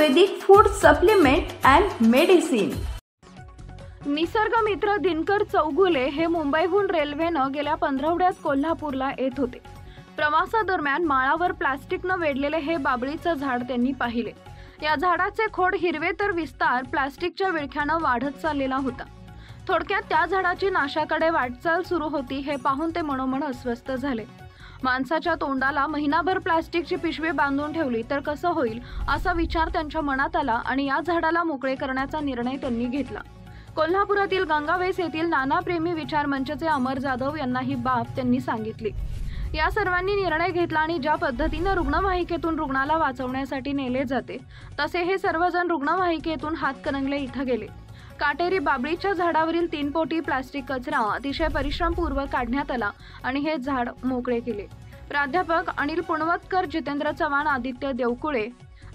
Ayurvedic food supplement and medicine. निसर्ग मित्र दिनकर चौगुले हे मुंबईहून रेल्वेनं गेल्या पंधरवड्यात कोल्हापूरला येत होते। प्रवासादरम्यान माळावर प्लास्टिकनं वेढलेले हे बाबळीचं झाड त्यांनी पाहिले। या झाडाचे खोड हिरवे तर विस्तार प्लास्टिकच्या विळख्यानं वाढत चाललेला होता। थोडक्यात त्या झाडाची नाशाकडे वाटचाल सुरू होती हे पाहून ते मनोमन अस्वस्थ झाले। माणसाच्या तोंडाला महिनाभर प्लास्टिकची पिशवी बांधून ठेवली तर कसं होईल असा विचार त्यांच्या मनात आला आणि या झाडाला मोकळे करण्याचा निर्णय त्यांनी घेतला। कोल्हापुरातील गंगावेस येथील नानाप्रेमी विचार मंचचे अमर जाधव यांना ही बाब त्यांनी सांगितली। या सर्वांनी निर्णय घेतला आणि ज्या पद्धतीने रुग्णवाहिकेतून रुग्णाला वाचवण्यासाठी नेले जाते तसे हे सर्वजण रुग्णवाहिकेतून हातकणंगले इथं गेले। काटेरी बाबळीच्या झाडावरील 3 पोटी प्लास्टिक कचरा अतिशय परिश्रमपूर्वक काढण्यात आला आणि हे झाड मोकळे केले। प्राध्यापक अनिल पुणवतकर, जितेंद्र चव्हाण, आदित्य देवकुळे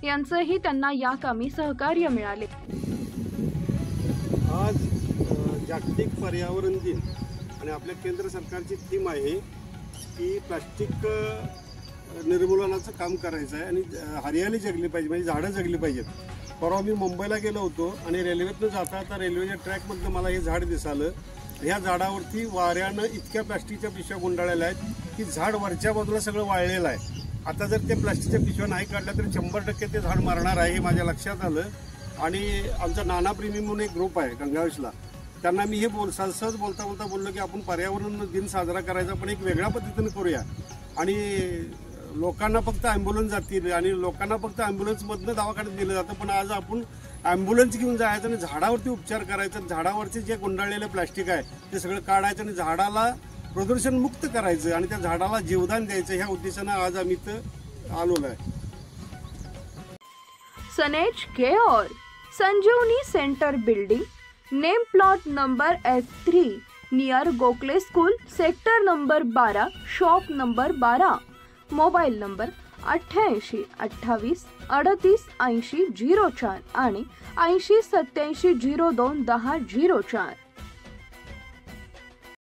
यांचेही त्यांना या कामी सहकार्य मिळाले। आज जागतिक पर्यावरण दिन आणि आपल्या केंद्र सरकारची थीम आहे की प्लास्टिक निर्मूलनाचं काम करायचं आहे आणि हरियाली जगली पाहिजे, म्हणजे झाडं जगली पाहिजेत। परवा मी मुंबईला गेलो होतो आणि रेल्वेतनं जाता रेल्वेच्या ट्रॅकमधनं मला हे झाड दिसालं। ह्या झाडावरती वाऱ्यानं इतक्या प्लास्टिकच्या पिशव्या गुंडाळलेल्या आहेत की झाड वरच्या बाजूला सगळं वाळलेलं आहे। आता जर ते प्लास्टिकच्या पिशव्या नाही काढल्या तर 100% ते झाड मरणार आहे हे माझ्या लक्षात आलं। आणि आमचा नानाप्रेमी म्हणून एक ग्रुप आहे गंगावेशला, त्यांना मी हे सहज बोलता बोललो की आपण पर्यावरण दिन साजरा करायचा पण एक वेगळ्या पद्धतीने करूया आणि लोकांना फक्त ॲम्ब्युलन्स जातील आणि लोकांना फक्त ॲम्ब्युलन्समधनं दवाखान्यात दिलं जातं, पण आज आपण ॲम्ब्युलन्स घेऊन जायचं आणि झाडावरती उपचार करायचं। झाडावरचे जे गुंडाळलेलं प्लास्टिक आहे ते सगळं काढायचं आणि झाडाला प्रदूषण मुक्त करायचं आणि त्या झाडाला जीवदान द्यायचं ह्या उद्देशानं आज आम्ही इथं आलेलो आहे। सनेज care Sanjeevani centre building, name plot number S3 near Gokhale school, sector number 12, shop number 12, mobile number 88 28 38 80 04 आणि 80 87 02 10 04।